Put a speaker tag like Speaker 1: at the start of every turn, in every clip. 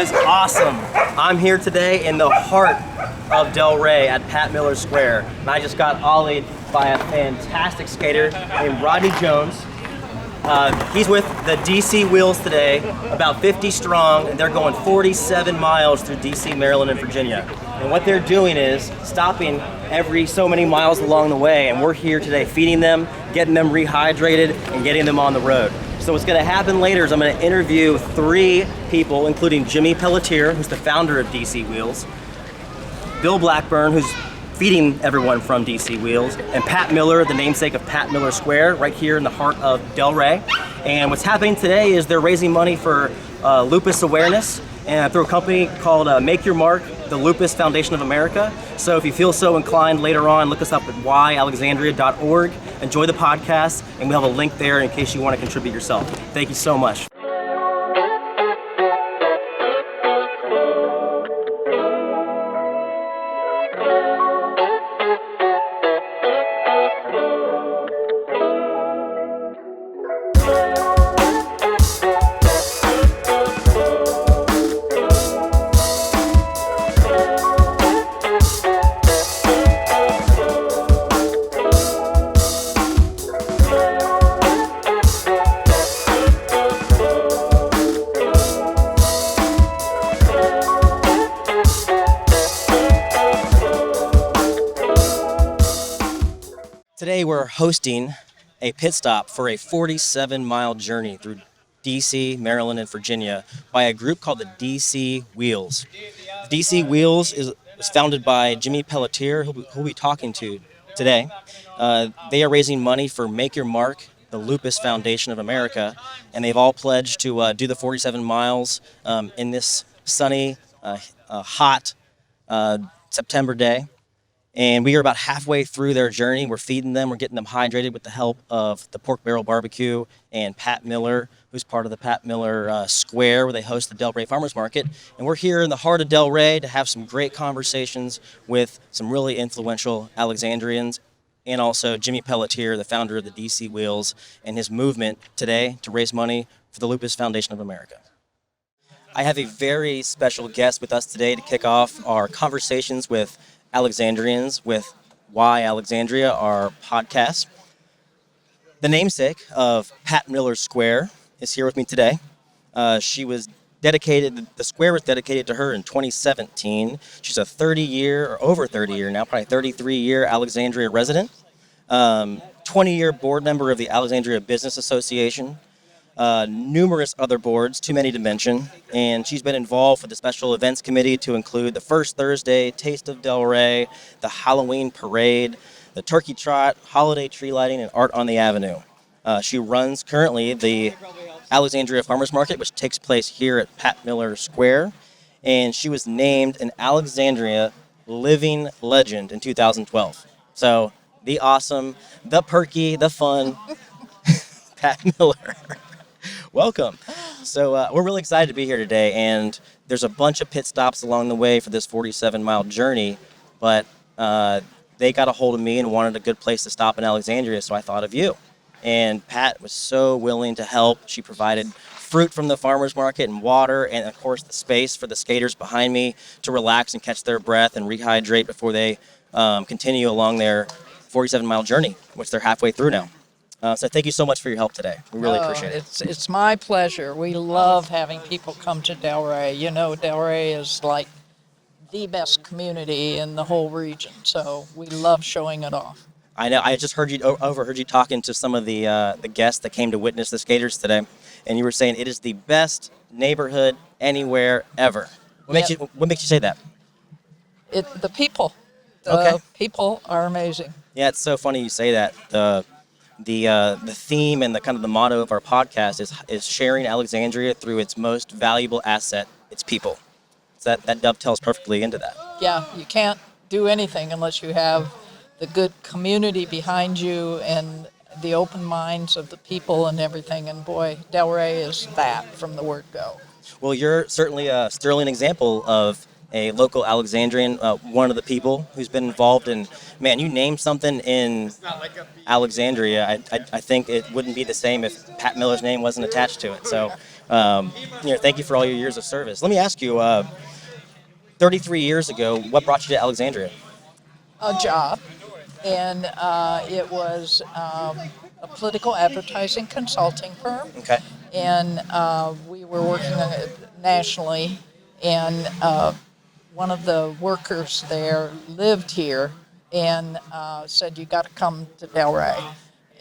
Speaker 1: was awesome. I'm here today in the heart of Delray at Pat Miller Square, and I just got ollied by a fantastic skater named Rodney Jones. He's with the DC Wheels today, about 50 strong, and they're going 47 miles through DC, Maryland, and Virginia. And what they're doing is stopping every so many miles along the way, and we're here today feeding them, getting them rehydrated, and getting them on the road. So what's going to happen later is I'm going to interview 3 people, including Jimmy Pelletier, who's the founder of DC Wheels, Bill Blackburn, who's feeding everyone from DC Wheels, and Pat Miller, the namesake of Pat Miller Square, right here in the heart of Delray. And what's happening today is they're raising money for lupus awareness, and through a company called Make Your Mark, the Lupus Foundation of America. So if you feel so inclined later on, look us up at whyalexandria.org, enjoy the podcast, and we'll have a link there in case you want to contribute yourself. Thank you so much. Today we're hosting a pit stop for a 47-mile journey through DC, Maryland, and Virginia by a group called the DC Wheels. The DC Wheels was founded by Jimmy Pelletier, who we'll be talking to today. They are raising money for Make Your Mark, the Lupus Foundation of America, and they've all pledged to do the 47 miles in this sunny, hot September day. And we are about halfway through their journey. We're feeding them. We're getting them hydrated with the help of the Pork Barrel BBQ and Pat Miller, who's part of the Pat Miller Square, where they host the Delray Farmers Market. And we're here in the heart of Delray to have some great conversations with some really influential Alexandrians, and also Jimmy Pelletier, the founder of the DC Wheels, and his movement today to raise money for the Lupus Foundation of America. I have a very special guest with us today to kick off our conversations with Alexandrians with Why Alexandria, our podcast. The namesake of Pat Miller Square is here with me today. She was dedicated, the square was dedicated to her in 2017. She's a 30-year, or over 30-year now, probably 33-year Alexandria resident, 20-year board member of the Alexandria Business Association, numerous other boards, too many to mention, and she's been involved with the special events committee to include the First Thursday Taste of Delray, the Halloween Parade, the Turkey Trot, holiday tree lighting, and Art on the Avenue. She runs currently the Alexandria Farmers Market, which takes place here at Pat Miller Square, and she was named an Alexandria Living Legend in 2012. So the awesome, the perky, the fun Pat Miller. Welcome. So we're really excited to be here today, and there's a bunch of pit stops along the way for this 47-mile journey, but they got a hold of me and wanted a good place to stop in Alexandria, so I thought of you. And Pat was so willing to help. She provided fruit from the farmers market and water, and of course the space for the skaters behind me to relax and catch their breath and rehydrate before they continue along their 47-mile journey, which they're halfway through now. So thank you so much for your help today. We really appreciate it.
Speaker 2: It's my pleasure. We love having people come to Delray. You know, Delray is like the best community in the whole region, so we love showing it off.
Speaker 1: I know. I just overheard you talking to some of the guests that came to witness the skaters today, and you were saying it is the best neighborhood anywhere ever. What makes you say that?
Speaker 2: The people. People are amazing.
Speaker 1: Yeah, it's so funny you say that. The theme and the kind of the motto of our podcast is sharing Alexandria through its most valuable asset, its people. So that dovetails perfectly into that.
Speaker 2: Yeah, you can't do anything unless you have the good community behind you and the open minds of the people and everything. And boy, Delray is that from the word go.
Speaker 1: Well, you're certainly a sterling example of a local Alexandrian, one of the people who's been involved in, man, you name something in Alexandria, I think it wouldn't be the same if Pat Miller's name wasn't attached to it. So Thank you for all your years of service. Let me ask you, 33 years ago, what brought you to Alexandria?
Speaker 2: A job, and it was a political advertising consulting firm,
Speaker 1: Okay.
Speaker 2: and we were working on it nationally, and one of the workers there lived here and said, "You got to come to Delray,"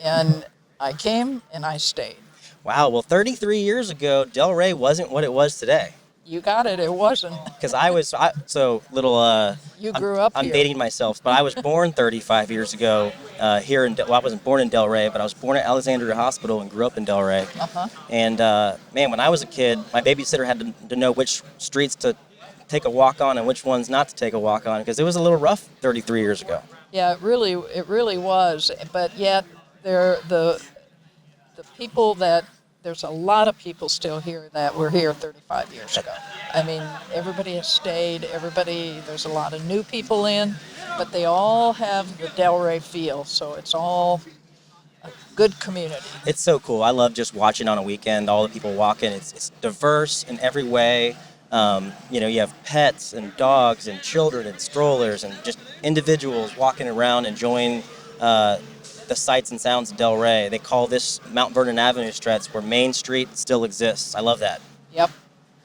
Speaker 2: and I came and I stayed.
Speaker 1: Wow. Well, 33 years ago, Delray wasn't what it was today.
Speaker 2: You got it. It wasn't.
Speaker 1: Because so little.
Speaker 2: You grew up
Speaker 1: I'm
Speaker 2: here.
Speaker 1: dating myself, but I was born 35 years ago here in. Well, I wasn't born in Delray, but I was born at Alexandria Hospital and grew up in Delray.
Speaker 2: Uh-huh.
Speaker 1: And man, when I was a kid, my babysitter had to know which streets to take a walk on and which ones not to take a walk on because it was a little rough 33 years ago.
Speaker 2: Yeah, it really was. But yet, the people that there's a lot of people still here that were here 35 years ago. I mean, everybody has stayed. There's a lot of new people in, but they all have the Delray feel. So it's all a good community.
Speaker 1: It's so cool. I love just watching on a weekend, all the people walking. It's diverse in every way. You have pets and dogs and children and strollers and just individuals walking around enjoying the sights and sounds of Delray. They call this Mount Vernon Avenue stretch where Main Street still exists. I love that.
Speaker 2: Yep.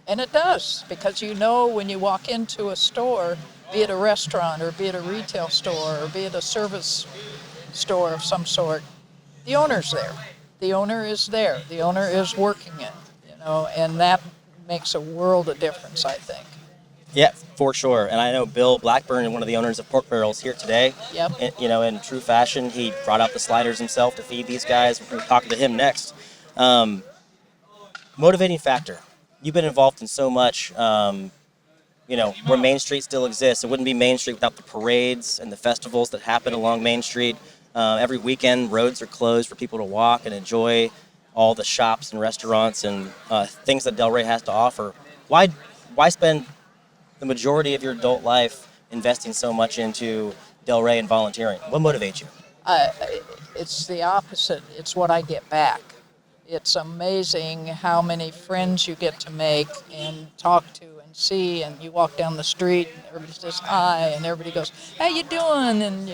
Speaker 2: And it does, because when you walk into a store, be it a restaurant or be it a retail store or be it a service store of some sort, the owner's there. The owner is there. The owner is working it, and that makes a world of difference, I think.
Speaker 1: Yeah, for sure. And I know Bill Blackburn, one of the owners of Pork Barrel, is here today.
Speaker 2: Yep.
Speaker 1: And, in true fashion, he brought out the sliders himself to feed these guys. We're talking to him next. Motivating factor. You've been involved in so much, where Main Street still exists. It wouldn't be Main Street without the parades and the festivals that happen along Main Street. Every weekend, roads are closed for people to walk and enjoy all the shops and restaurants and things that Delray has to offer. Why spend the majority of your adult life investing so much into Delray and volunteering? What motivates you?
Speaker 2: It's the opposite. It's what I get back. It's amazing how many friends you get to make and talk to and see, and you walk down the street and everybody says hi and everybody goes, "How you doing?" And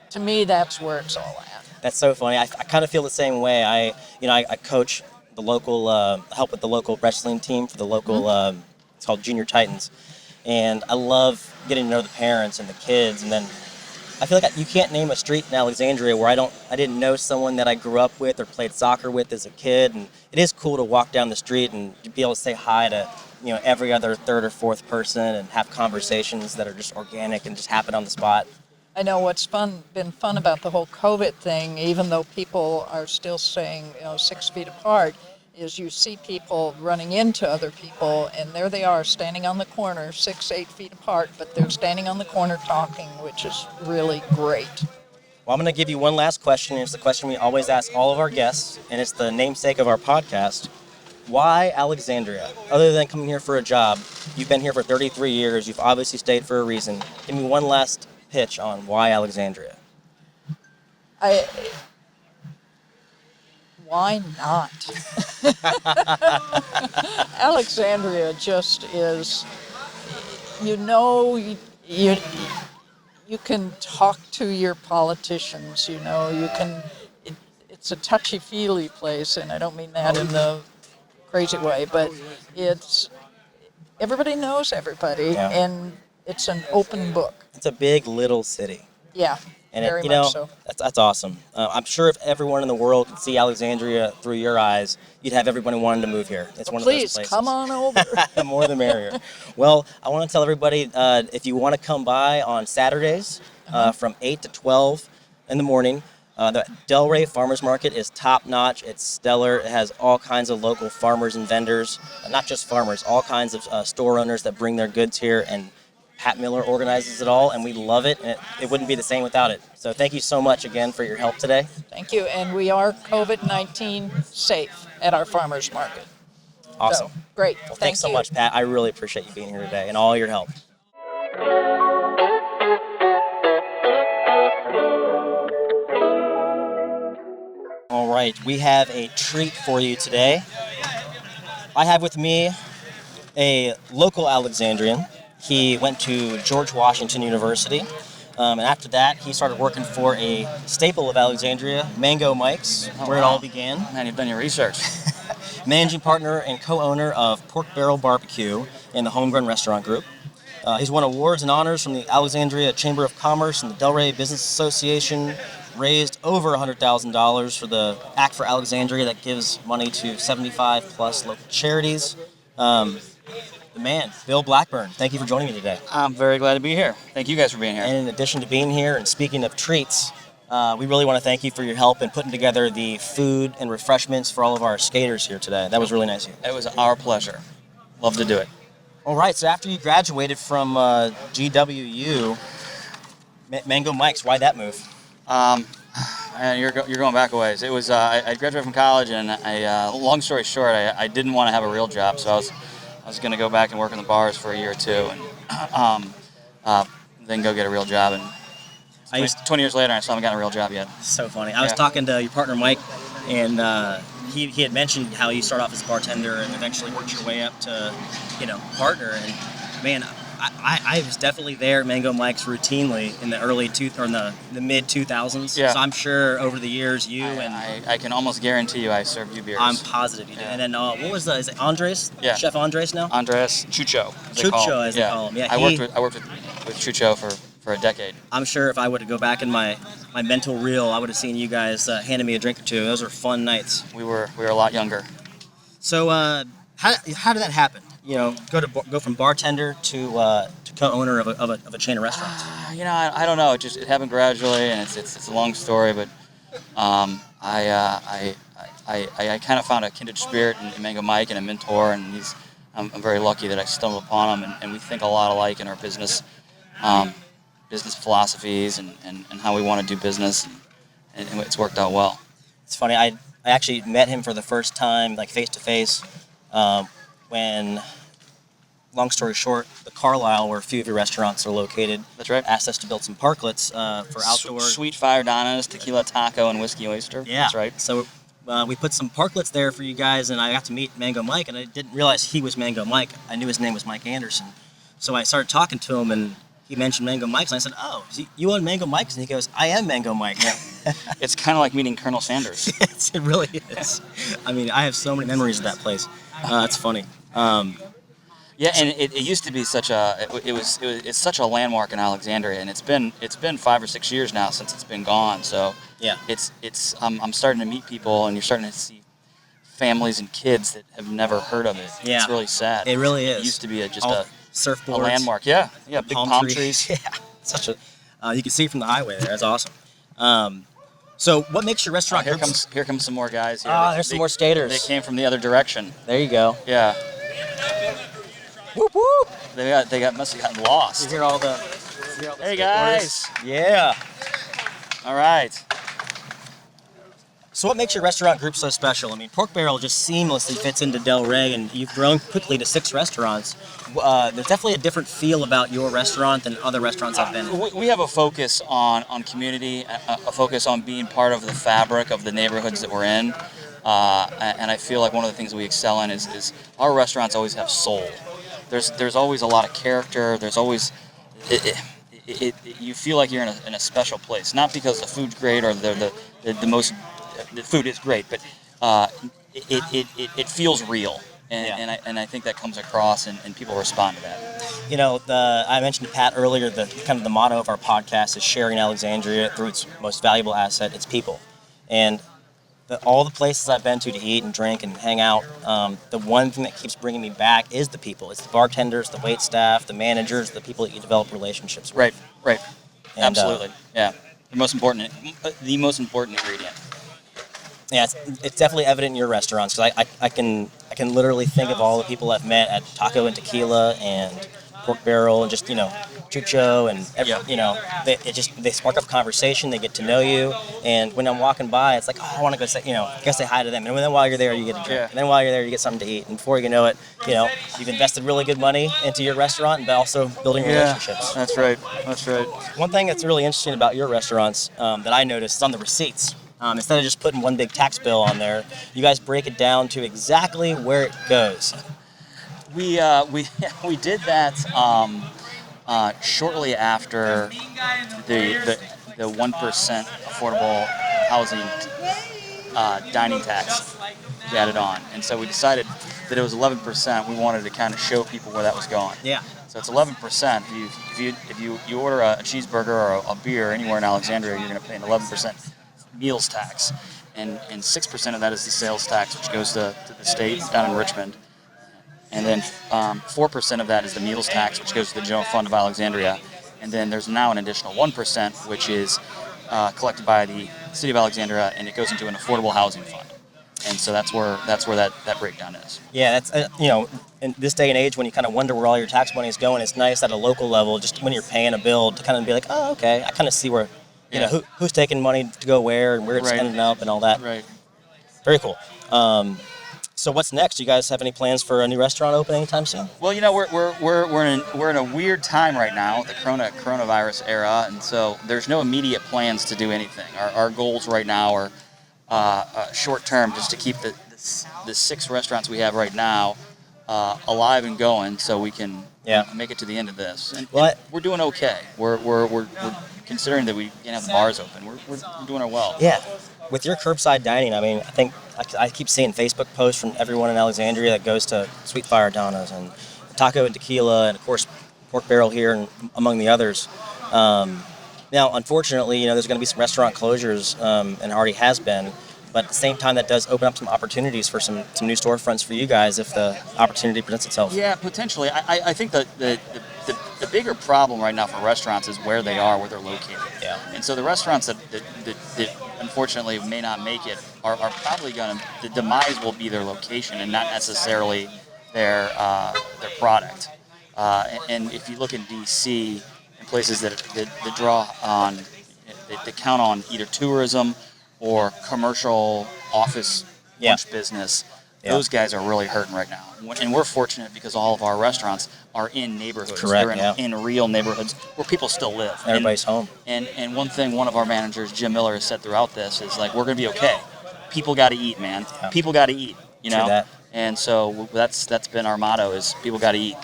Speaker 2: to me, that's where it's all at.
Speaker 1: That's so funny. I kind of feel the same way. I coach the local, help with the local wrestling team for the local, it's called Junior Titans. And I love getting to know the parents and the kids. And then I feel like you can't name a street in Alexandria where I didn't know someone that I grew up with or played soccer with as a kid. And it is cool to walk down the street and be able to say hi to, every other third or fourth person and have conversations that are just organic and just happen on the spot.
Speaker 2: I know what's been fun about the whole COVID thing, even though people are still staying 6 feet apart, is you see people running into other people, and there they are standing on the corner, 6-8 feet apart, but they're standing on the corner talking, which is really great.
Speaker 1: Well, I'm going to give you one last question. It's the question we always ask all of our guests, and it's the namesake of our podcast. Why Alexandria? Other than coming here for a job, you've been here for 33 years. You've obviously stayed for a reason. Give me one last pitch on why Alexandria.
Speaker 2: Why not? Alexandria just is, you can talk to your politicians, it's a touchy-feely place, and I don't mean that in the crazy way, but everybody knows everybody, and it's an open book.
Speaker 1: It's a big little city.
Speaker 2: Yeah,
Speaker 1: and
Speaker 2: very much so.
Speaker 1: That's awesome. I'm sure if everyone in the world could see Alexandria through your eyes, you'd have everybody wanting to move here. It's one of those places.
Speaker 2: Please, come on over.
Speaker 1: The more the merrier. Well, I want to tell everybody, if you want to come by on Saturdays from 8 to 12 in the morning, the Delray Farmers Market is top-notch. It's stellar. It has all kinds of local farmers and vendors, not just farmers, all kinds of store owners that bring their goods here, and Pat Miller organizes it all, and we love it, and it wouldn't be the same without it. So thank you so much again for your help today.
Speaker 2: Thank you, and we are COVID-19 safe at our farmers market.
Speaker 1: Awesome.
Speaker 2: So, great.
Speaker 1: Well, thanks so much, Pat. I really appreciate you being here today and all your help. All right, we have a treat for you today. I have with me a local Alexandrian. He went to George Washington University. And after that, he started working for a staple of Alexandria, Mango Mike's, where it all began.
Speaker 3: Man, you've done your research.
Speaker 1: Managing partner and co-owner of Pork Barrel BBQ and the Homegrown Restaurant Group. He's won awards and honors from the Alexandria Chamber of Commerce and the Delray Business Association, raised over $100,000 for the Act for Alexandria that gives money to 75 plus local charities. The man, Bill Blackburn, thank you for joining me today.
Speaker 3: I'm very glad to be here. Thank you guys for being here.
Speaker 1: And in addition to being here and speaking of treats, we really want to thank you for your help in putting together the food and refreshments for all of our skaters here today. That was really nice of you.
Speaker 3: It was our pleasure. Love to do it.
Speaker 1: All right, so after you graduated from GWU, Mango Mike's, why that move?
Speaker 3: And you're going back a ways. It was I graduated from college, and long story short, I didn't want to have a real job, so I was going to go back and work in the bars for a year or two, and then go get a real job. And 20 years later, I still haven't gotten a real job yet.
Speaker 1: So funny. I was talking to your partner Mike, and he had mentioned how you start off as a bartender and eventually worked your way up to, partner. And man, I was definitely there at Mango Mike's routinely in the the mid 2000s.
Speaker 3: Yeah.
Speaker 1: So I'm sure over the years
Speaker 3: I can almost guarantee you I served you beers.
Speaker 1: I'm positive you did.
Speaker 3: Yeah.
Speaker 1: And then what was is it Andres?
Speaker 3: Yeah.
Speaker 1: Chef Andres now?
Speaker 3: Andres Chucho.
Speaker 1: Chucho, as they call him. Yeah.
Speaker 3: I worked with Chucho for a decade.
Speaker 1: I'm sure if I were to go back in my mental reel, I would have seen you guys handing me a drink or two. Those were fun nights.
Speaker 3: We were a lot younger.
Speaker 1: So how did that happen? Go from bartender to co-owner of a chain of restaurants.
Speaker 3: I don't know. It happened gradually, and it's a long story. But I kind of found a kindred spirit in Mango Mike and a mentor, and I'm very lucky that I stumbled upon him, and we think a lot alike in our business philosophies and how we want to do business, and it's worked out well.
Speaker 1: It's funny. I actually met him for the first time, like face to face, when, long story short, the Carlisle, where a few of your restaurants are located,
Speaker 3: That's right.
Speaker 1: asked us to build some parklets for outdoor.
Speaker 3: Sweet Fire Donna's, Tequila Taco, and Whiskey Oyster.
Speaker 1: Yeah.
Speaker 3: That's right.
Speaker 1: So we put some parklets there for you guys, and I got to meet Mango Mike, and I didn't realize he was Mango Mike. I knew his name was Mike Anderson. So I started talking to him, and he mentioned Mango Mike's, and I said, "Oh, you own Mango Mike's?" And he goes, "I am Mango Mike."
Speaker 3: It's kind of like meeting Colonel Sanders.
Speaker 1: It really is. I mean, I have so many memories of that place. It's funny.
Speaker 3: Yeah, and it used to be it's such a landmark in Alexandria, and it's been 5 or 6 years now since it's been gone. So
Speaker 1: yeah,
Speaker 3: I'm starting to meet people, and you're starting to see families and kids that have never heard of it.
Speaker 1: Yeah,
Speaker 3: it's really sad.
Speaker 1: It really is.
Speaker 3: It used to be just
Speaker 1: surfboards,
Speaker 3: a landmark. Yeah, big palm trees.
Speaker 1: Yeah, such a you can see it from the highway there. That's awesome. So what makes your restaurant?
Speaker 3: Here comes some more guys. Here.
Speaker 1: There's some more skaters.
Speaker 3: They came from the other direction.
Speaker 1: There you go.
Speaker 3: Yeah.
Speaker 1: Whoop whoop.
Speaker 3: They must have gotten lost.
Speaker 1: You hear all the
Speaker 3: Hey guys.
Speaker 1: Yeah.
Speaker 3: All right.
Speaker 1: So what makes your restaurant group so special? I mean, Pork Barrel just seamlessly fits into Delray, and you've grown quickly to 6 restaurants. There's definitely a different feel about your restaurant than other restaurants I've been in.
Speaker 3: We have a focus on community, a focus on being part of the fabric of the neighborhoods that we're in. And I feel like one of the things we excel in is our restaurants always have soul. There's always a lot of character. There's always you feel like you're in a special place, not because the food's great or the food is great, but it feels real, and I think that comes across, and people respond to that.
Speaker 1: I mentioned to Pat earlier the motto of our podcast is sharing Alexandria through its most valuable asset, its people, and all the places I've been to eat and drink and hang out, the one thing that keeps bringing me back is the people. It's the bartenders, the wait staff, the managers, the people that you develop relationships with.
Speaker 3: Right.
Speaker 1: And,
Speaker 3: absolutely. Yeah. The most important ingredient.
Speaker 1: Yeah, it's definitely evident in your restaurants, because I can literally think of all the people I've met at Taco and Tequila and Pork Barrel and just Chucho and they spark up conversation. They get to know you, and when I'm walking by, it's like, oh, I want to go say hi to them. And then while you're there, you get a drink.
Speaker 3: Yeah.
Speaker 1: And then while you're there, you get something to eat. And before you know it, you've invested really good money into your restaurant, but also building relationships.
Speaker 3: That's right.
Speaker 1: One thing that's really interesting about your restaurants that I noticed is on the receipts. Instead of just putting one big tax bill on there, you guys break it down to exactly where it goes.
Speaker 3: We we did that shortly after the 1% affordable housing dining tax we added on, and so we decided that it was 11%. We wanted to kind of show people where that was going.
Speaker 1: Yeah.
Speaker 3: So it's 11%. If you order a cheeseburger or a beer anywhere in Alexandria, you're going to pay an 11% meals tax, and 6% of that is the sales tax, which goes to the state down in Richmond, and then 4% of that is the meals tax, which goes to the general fund of Alexandria, and then there's now an additional 1%, which is collected by the city of Alexandria, and it goes into an affordable housing fund. And so that's where that breakdown is.
Speaker 1: Yeah, that's in this day and age when you kind of wonder where all your tax money is going, it's nice at a local level, just when you're paying a bill, to kind of be like, oh, okay, I kind of see where, who's taking money to go where and where it's ending up and all that.
Speaker 3: Right.
Speaker 1: Very cool. So what's next? Do you guys have any plans for a new restaurant opening anytime soon?
Speaker 3: Well, we're in a weird time right now, the coronavirus era, and so there's no immediate plans to do anything. Our goals right now are short term, just to keep the 6 restaurants we have right now alive and going, so we can make it to the end of this. And we're doing okay. We're considering that we can have the bars open. We're doing it well.
Speaker 1: Yeah. With your curbside dining, I mean, I think I keep seeing Facebook posts from everyone in Alexandria that goes to Sweet Fire Donna's and Taco and Tequila, and of course Pork Barrel here, and among the others. Now, unfortunately, there's going to be some restaurant closures, and already has been. But at the same time, that does open up some opportunities for some new storefronts for you guys if the opportunity presents itself.
Speaker 3: Yeah, potentially. I think that the bigger problem right now for restaurants is where they are, where they're located.
Speaker 1: Yeah.
Speaker 3: And so the restaurants that unfortunately may not make it are probably going to, the demise will be their location and not necessarily their product. And if you look in D.C. and places that draw on, that count on either tourism or commercial office lunch business, those guys are really hurting right now. And we're fortunate because all of our restaurants are in neighborhoods.
Speaker 1: Correct,
Speaker 3: They're in real neighborhoods where people still live.
Speaker 1: Everybody's home.
Speaker 3: And one thing one of our managers, Jim Miller, has said throughout this is, like, we're going to be okay. People got to eat, man. Yeah. People got to eat,
Speaker 1: True that.
Speaker 3: And so that's been our motto, is people got to eat.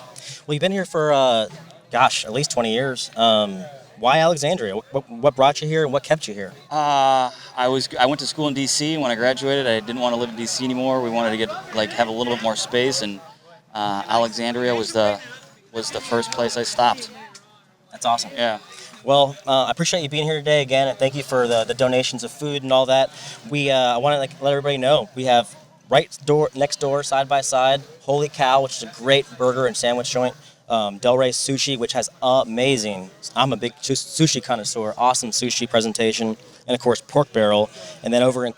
Speaker 1: Well, you've been here for, at least 20 years. Why Alexandria? What brought you here, and what kept you here?
Speaker 3: I went to school in D.C. When I graduated, I didn't want to live in D.C. anymore. We wanted to have a little bit more space, and Alexandria was the first place I stopped.
Speaker 1: That's awesome.
Speaker 3: Yeah.
Speaker 1: Well, I appreciate you being here today again, and thank you for the donations of food and all that. I want to let everybody know we have next door, side by side, Holy Cow, which is a great burger and sandwich joint. Del Rey Sushi, which has amazing, I'm a big sushi connoisseur, awesome sushi presentation, and of course Pork Barrel. And then over in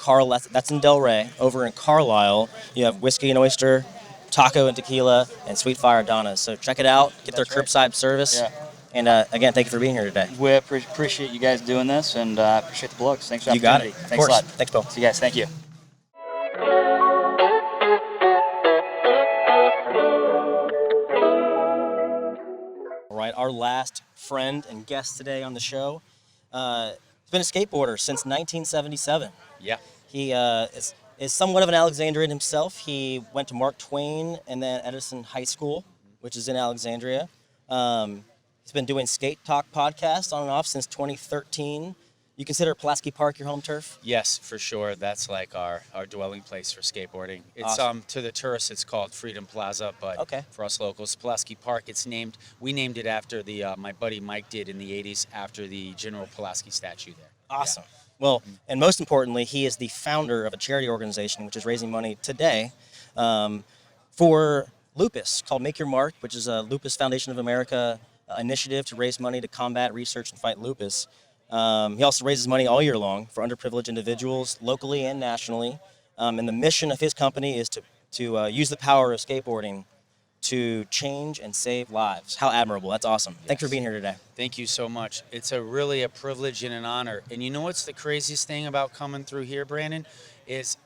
Speaker 1: that's in Del Rey. Over in Carlisle, you have Whiskey and Oyster, Taco and Tequila, and Sweet Fire Donna's. So check it out, get their curbside service. Yeah. And again, thank you for being here today.
Speaker 3: We appreciate you guys doing this, and appreciate the plugs. Thanks for the
Speaker 1: opportunity. You got it.
Speaker 3: Thanks a lot.
Speaker 1: Thanks, Bill.
Speaker 3: See you guys. Thank you.
Speaker 1: All right, our last friend and guest today on the show has been a skateboarder since 1977.
Speaker 4: Yeah.
Speaker 1: He is somewhat of an Alexandrian himself. He went to Mark Twain and then Edison High School, which is in Alexandria. He's been doing Skate Talk podcast on and off since 2013. You consider Pulaski Park your home turf?
Speaker 4: Yes, for sure. That's like our dwelling place for skateboarding. It's
Speaker 1: awesome.
Speaker 4: To the tourists it's called Freedom Plaza, but for us locals, Pulaski Park. We named it after the my buddy Mike did in the 80s after the General Pulaski statue there.
Speaker 1: Awesome. Yeah. Well, and most importantly, he is the founder of a charity organization which is raising money today for lupus, called Make Your Mark, which is a Lupus Foundation of America initiative to raise money to combat, research, and fight lupus. He also raises money all year long for underprivileged individuals, locally and nationally. And the mission of his company is to use the power of skateboarding to change and save lives. How admirable. That's awesome. Yes. Thanks for being here today.
Speaker 4: Thank you so much. It's really a privilege and an honor. And you know what's the craziest thing about coming through here, Branden? Is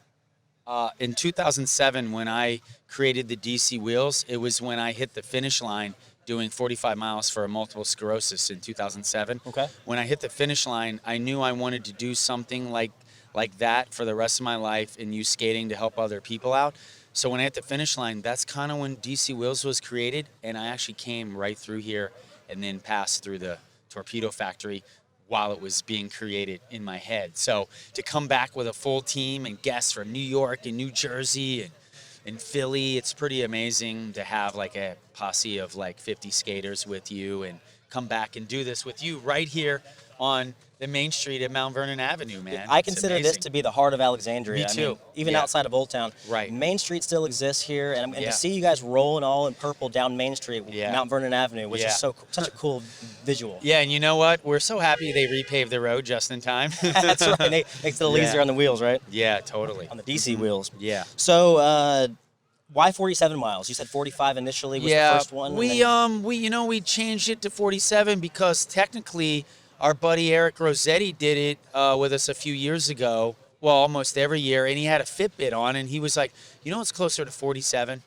Speaker 4: in 2007, when I created the DC Wheels, it was when I hit the finish line doing 45 miles for multiple sclerosis in 2007.
Speaker 1: Okay.
Speaker 4: When I hit the finish line, I knew I wanted to do something like like that for the rest of my life and use skating to help other people out. So when I hit the finish line, that's kind of when DC Wheels was created, and I actually came right through here and then passed through the torpedo factory while it was being created in my head. So to come back with a full team and guests from New York and New Jersey and Philly, it's pretty amazing to have like a posse of like 50 skaters with you and come back and do this with you right here on the main street at Mount Vernon Avenue, man.
Speaker 1: I
Speaker 4: It's
Speaker 1: consider this
Speaker 4: amazing.
Speaker 1: to be the heart of Alexandria.
Speaker 4: Me
Speaker 1: I mean,
Speaker 4: too.
Speaker 1: even
Speaker 4: Yeah.
Speaker 1: outside of Old Town.
Speaker 4: Right.
Speaker 1: Main Street still exists here, and
Speaker 4: Yeah.
Speaker 1: to see you guys rolling all in purple down Main Street,
Speaker 4: Yeah.
Speaker 1: Mount Vernon Avenue, which
Speaker 4: Yeah.
Speaker 1: is such a cool visual.
Speaker 4: Yeah, and you know what? We're so happy they repaved the road just in time.
Speaker 1: That's right. Makes it a little
Speaker 4: Yeah.
Speaker 1: easier on the wheels, right?
Speaker 4: Yeah, totally.
Speaker 1: On the DC wheels.
Speaker 4: Yeah.
Speaker 1: So, why 47 miles? You said 45 initially was the first one. and then-
Speaker 4: We changed it to 47 because technically our buddy Eric Rossetti did it with us a few years ago. Well, almost every year, and he had a Fitbit on, and he was like, it's closer to 47.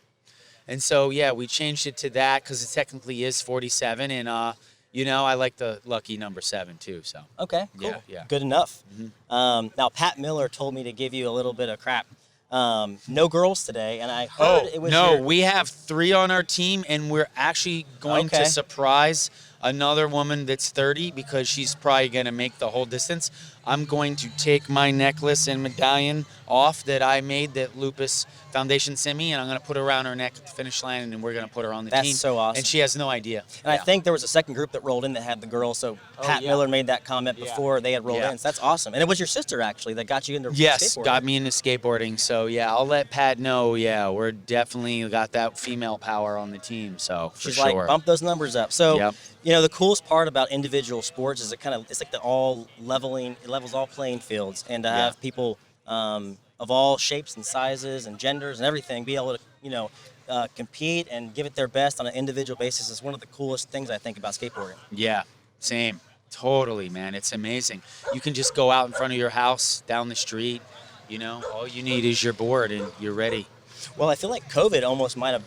Speaker 4: And so, yeah, we changed it to that because it technically is 47, and I like the lucky number 7 too. So
Speaker 1: Okay, cool.
Speaker 4: Yeah.
Speaker 1: Good enough. Now, Pat Miller told me to give you a little bit of crap. No girls today, and I heard it was
Speaker 4: we have 3 on our team, and we're actually going
Speaker 1: Okay.
Speaker 4: to surprise another woman that's 30 because she's probably going to make the whole distance. I'm going to take my necklace and medallion off that I made that Lupus Foundation sent me, and I'm going to put it around her neck at the finish line, and then we're going to put her on the
Speaker 1: That's
Speaker 4: team.
Speaker 1: so awesome.
Speaker 4: And she has no idea.
Speaker 1: And I think there was a second group that rolled in that had the girls. So Pat
Speaker 4: yeah.
Speaker 1: Miller made that comment
Speaker 4: Yeah.
Speaker 1: before they had rolled
Speaker 4: Yeah.
Speaker 1: in. So that's awesome. And it was your sister actually that got you into
Speaker 4: Yes,
Speaker 1: skateboarding.
Speaker 4: got me into skateboarding. So, yeah, I'll let Pat know. Yeah, we're definitely got that female power on the team. So, for
Speaker 1: She's
Speaker 4: sure.
Speaker 1: like, bump those numbers up. So,
Speaker 4: Yep.
Speaker 1: the coolest part about individual sports is it's like it levels all playing fields, and to have people of all shapes and sizes and genders and everything be able to, compete and give it their best on an individual basis is one of the coolest things I think about skateboarding.
Speaker 4: Yeah, same. Totally, man. It's amazing. You can just go out in front of your house, down the street, all you need is your board and you're ready.
Speaker 1: Well, I feel like COVID almost might have,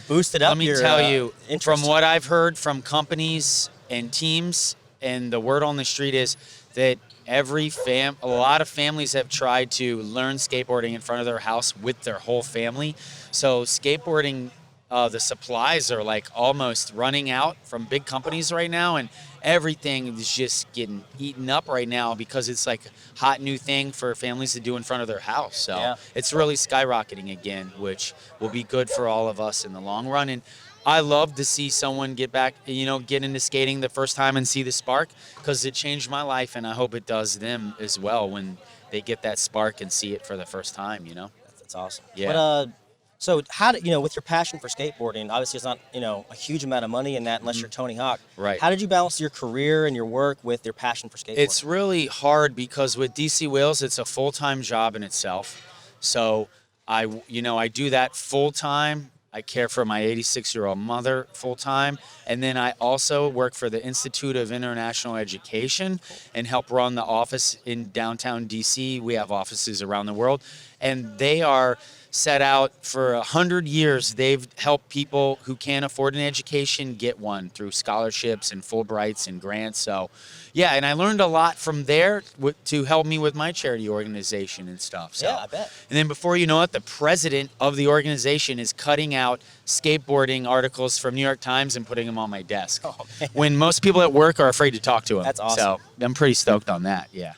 Speaker 1: boosted up
Speaker 4: Let me
Speaker 1: your
Speaker 4: tell you,
Speaker 1: interest.
Speaker 4: from what I've heard from companies and teams, and the word on the street is that a lot of families have tried to learn skateboarding in front of their house with their whole family. So skateboarding, the supplies are like almost running out from big companies right now, and everything is just getting eaten up right now because it's like a hot new thing for families to do in front of their house. So
Speaker 1: Yeah.
Speaker 4: it's really skyrocketing again, which will be good for all of us in the long run. And I love to see someone get back, get into skating the first time and see the spark, because it changed my life, and I hope it does them as well when they get that spark and see it for the first time,
Speaker 1: That's awesome.
Speaker 4: Yeah.
Speaker 1: But so how did with your passion for skateboarding? Obviously, it's not a huge amount of money in that unless you're Tony Hawk.
Speaker 4: Right.
Speaker 1: How did you balance your career and your work with your passion for skateboarding?
Speaker 4: It's really hard because with DC Wheels, it's a full-time job in itself. So I do that full-time. I care for my 86-year-old mother full-time. And then I also work for the Institute of International Education and help run the office in downtown DC. We have offices around the world. And they are set out for 100 years. They've helped people who can't afford an education get one through scholarships and Fulbrights and grants. So, yeah, and I learned a lot from there to help me with my charity organization and stuff. So.
Speaker 1: Yeah, I bet.
Speaker 4: And then before you know it, the president of the organization is cutting out skateboarding articles from New York Times and putting them on my desk.
Speaker 1: Oh, man.
Speaker 4: When most people at work are afraid to talk to him.
Speaker 1: That's awesome.
Speaker 4: So I'm pretty stoked on that, yeah.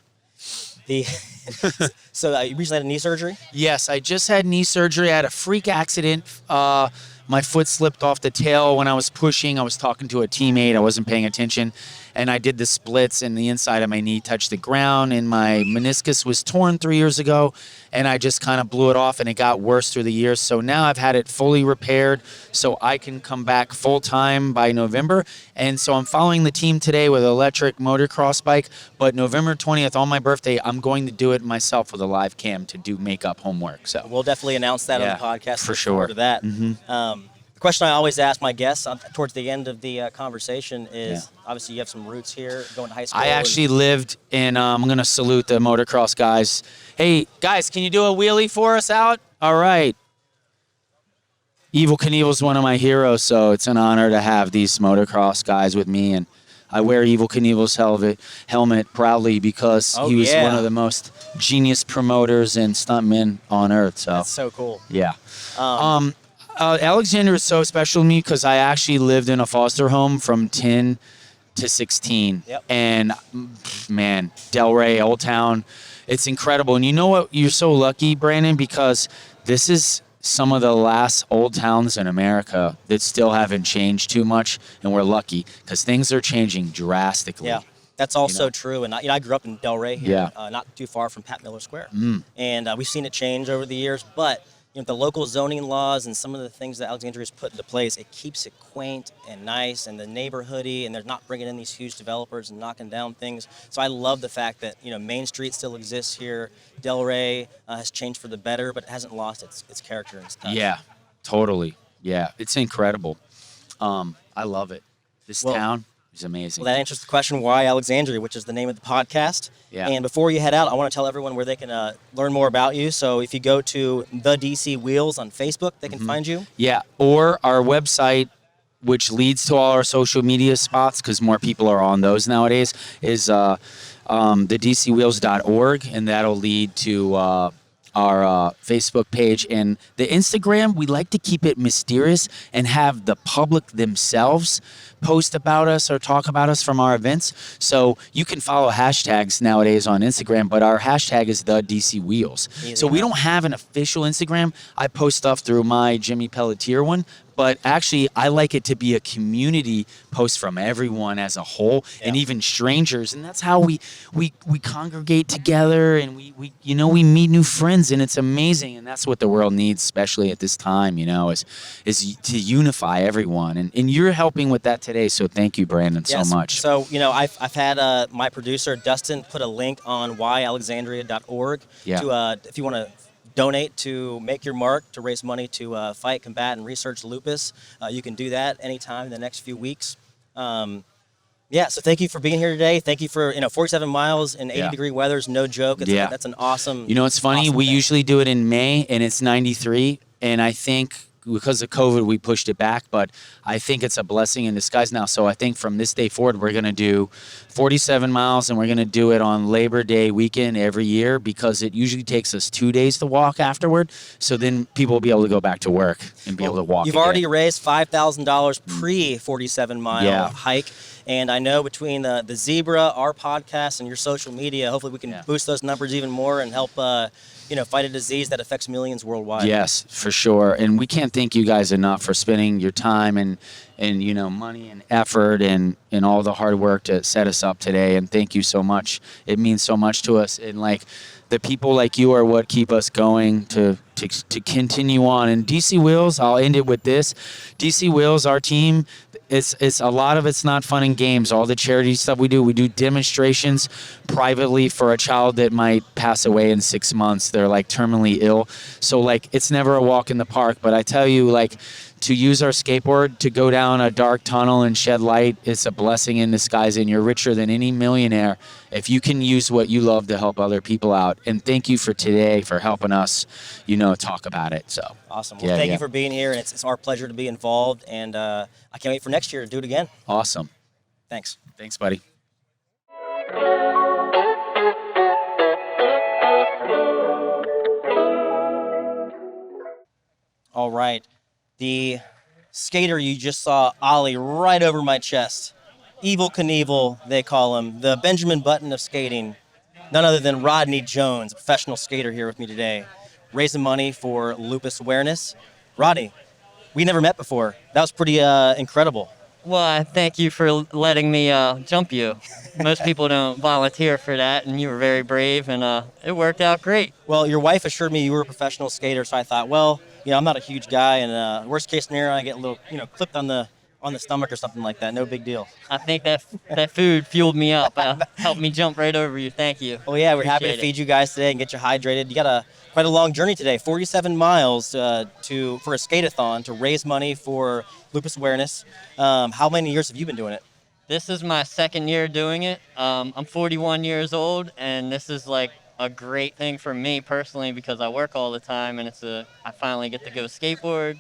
Speaker 1: So you recently had a knee surgery?
Speaker 4: Yes, I just had knee surgery. I had a freak accident. My foot slipped off the tail when I was pushing. I was talking to a teammate. I wasn't paying attention. And I did the splits, and the inside of my knee touched the ground, and my meniscus was torn 3 years ago, and I just kind of blew it off, and it got worse through the years. So now I've had it fully repaired so I can come back full-time by November. And so I'm following the team today with an electric motocross bike, but November 20th, on my birthday, I'm going to do it myself with a live cam to do makeup homework. So
Speaker 1: We'll definitely announce that
Speaker 4: Yeah,
Speaker 1: on the podcast.
Speaker 4: for
Speaker 1: Look
Speaker 4: sure.
Speaker 1: forward to that. The question I always ask my guests towards the end of the conversation is, obviously you have some roots here, going to high school.
Speaker 4: I actually lived in, I'm going to salute the motocross guys. Hey, guys, can you do a wheelie for us out? All right. Evil Knievel's one of my heroes, so it's an honor to have these motocross guys with me. And I wear Evil Knievel's helmet proudly because
Speaker 1: Oh,
Speaker 4: he was
Speaker 1: yeah.
Speaker 4: one of the most genius promoters and stuntmen on earth. So
Speaker 1: That's so cool.
Speaker 4: yeah. Alexandria is so special to me because I actually lived in a foster home from 10 to 16.
Speaker 1: Yep.
Speaker 4: And man, Delray, Old Town, it's incredible. And you know what? You're so lucky, Brandon, because this is some of the last old towns in America that still haven't changed too much. And we're lucky because things are changing drastically.
Speaker 1: Yeah. That's also true. And I grew up in Delray here,
Speaker 4: Yeah.
Speaker 1: not too far from Pat Miller Square. And we've seen it change over the years. But the local zoning laws and some of the things that Alexandria's put into place, it keeps it quaint and nice and the neighborhoody, and they're not bringing in these huge developers and knocking down things. So I love the fact that Main Street still exists here. Delray has changed for the better, but it hasn't lost its character and its touch.
Speaker 4: Yeah, totally. Yeah, it's incredible. I love it. This town is amazing.
Speaker 1: Well, that answers the question, why Alexandria, which is the name of the podcast.
Speaker 4: Yeah.
Speaker 1: And before you head out, I want to tell everyone where they can learn more about you. So if you go to the DC Wheels on Facebook, they can find you.
Speaker 4: Yeah, or our website, which leads to all our social media spots, because more people are on those nowadays, is thedcwheels.org, and that'll lead to our Facebook page. And the Instagram, we like to keep it mysterious and have the public themselves post about us or talk about us from our events. So you can follow hashtags nowadays on Instagram, but our hashtag is the DC Wheels. So we don't have an official Instagram. I post stuff through my Jimmy Pelletier one, but actually I like it to be a community post from everyone as a whole, and even strangers. And that's how we congregate together, and we meet new friends, and it's amazing. And that's what the world needs, especially at this time, is to unify everyone. And you're helping with that today. So thank you, Brandon, so much.
Speaker 1: So, I've had my producer, Dustin, put a link on whyalexandria.org to, if you want to donate to make your mark to raise money to fight, combat, and research lupus. You can do that anytime in the next few weeks. So thank you for being here today. Thank you for 47 miles in 80-degree weather is no joke. That's an awesome.
Speaker 4: It's funny.
Speaker 1: Awesome
Speaker 4: we
Speaker 1: thing.
Speaker 4: usually do it in May, and it's 93, and I think because of COVID, we pushed it back, but I think it's a blessing in disguise now. So I think from this day forward, we're going to do 47 miles, and we're going to do it on Labor Day weekend every year, because it usually takes us 2 days to walk afterward. So then people will be able to go back to work and be able to walk
Speaker 1: You've
Speaker 4: again.
Speaker 1: already raised $5,000 pre-47-mile hike. And I know between the Zebra, our podcast, and your social media, hopefully we can boost those numbers even more and help fight a disease that affects millions worldwide.
Speaker 4: Yes, for sure. And we can't thank you guys enough for spending your time and money and effort and all the hard work to set us up today. And thank you so much. It means so much to us. And the people like you are what keep us going to continue on. And DC Wheels, I'll end it with this. DC Wheels, our team, it's a lot of it's not fun and games. All the charity stuff we do demonstrations privately for a child that might pass away in 6 months. They're terminally ill. So it's never a walk in the park. But I tell you, to use our skateboard to go down a dark tunnel and shed light, it's a blessing in disguise, and you're richer than any millionaire if you can use what you love to help other people out. And thank you for today, for helping us, talk about it. So
Speaker 1: awesome. Well, thank you for being here, and it's our pleasure to be involved, and I can't wait for next year to do it again.
Speaker 4: Awesome.
Speaker 1: Thanks,
Speaker 4: buddy.
Speaker 1: All right. The skater you just saw ollie right over my chest. Evil Knievel, they call him. The Benjamin Button of skating. None other than Rodney Jones, a professional skater here with me today, raising money for lupus awareness. Rodney, we never met before. That was pretty incredible.
Speaker 5: Well, I thank you for letting me jump you. Most people don't volunteer for that, and you were very brave, and it worked out great.
Speaker 1: Well, your wife assured me you were a professional skater, so I thought, well, I'm not a huge guy, and worst case scenario, I get a little, clipped on the stomach or something like that. No big deal.
Speaker 5: I think that food fueled me up, helped me jump right over you. Thank you.
Speaker 1: Well, yeah, we're happy to
Speaker 5: Appreciate
Speaker 1: feed you guys today and get you hydrated. You got quite a long journey today, 47 miles for a skate-a-thon to raise money for lupus awareness. How many years have you been doing it?
Speaker 5: This is my second year doing it. I'm 41 years old, and this is a great thing for me personally because I work all the time, and I finally get to go skateboard,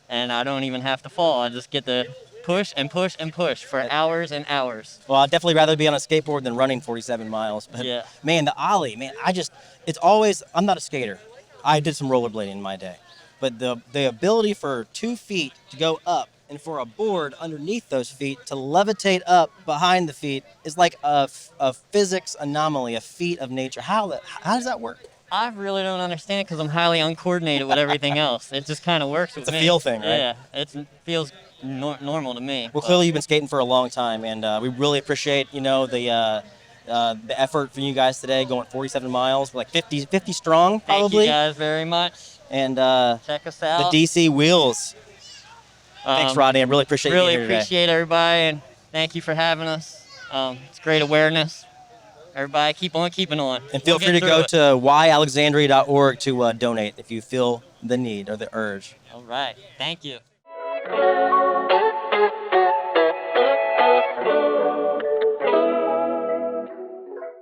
Speaker 5: and I don't even have to fall. I just get to push and push and push for hours and hours.
Speaker 1: Well, I'd definitely rather be on a skateboard than running 47 miles. But
Speaker 5: Yeah.
Speaker 1: man, the ollie, man, I'm not a skater. I did some rollerblading in my day. But the ability for 2 feet to go up and for a board underneath those feet to levitate up behind the feet is like a physics anomaly, a feat of nature. How does that work?
Speaker 5: I really don't understand because I'm highly uncoordinated with everything else. It just kind of works with
Speaker 1: It's a
Speaker 5: me.
Speaker 1: feel thing, right?
Speaker 5: Yeah, it feels normal to me.
Speaker 1: Well,
Speaker 5: but-
Speaker 1: clearly you've been skating for a long time, and we really appreciate, the effort from you guys today, going 47 miles, like 50 strong, probably.
Speaker 5: Thank you guys very much.
Speaker 1: And
Speaker 5: Check us
Speaker 1: the
Speaker 5: out.
Speaker 1: DC Wheels. Thanks, Rodney. I really appreciate you
Speaker 5: Really
Speaker 1: here today.
Speaker 5: appreciate everybody, and thank you for having us. It's great awareness. Everybody, keep on keeping on.
Speaker 1: And feel
Speaker 5: We'll
Speaker 1: free to
Speaker 5: get
Speaker 1: go
Speaker 5: through it.
Speaker 1: to whyalexandria.org to donate if you feel the need or the urge.
Speaker 5: All right. Thank you.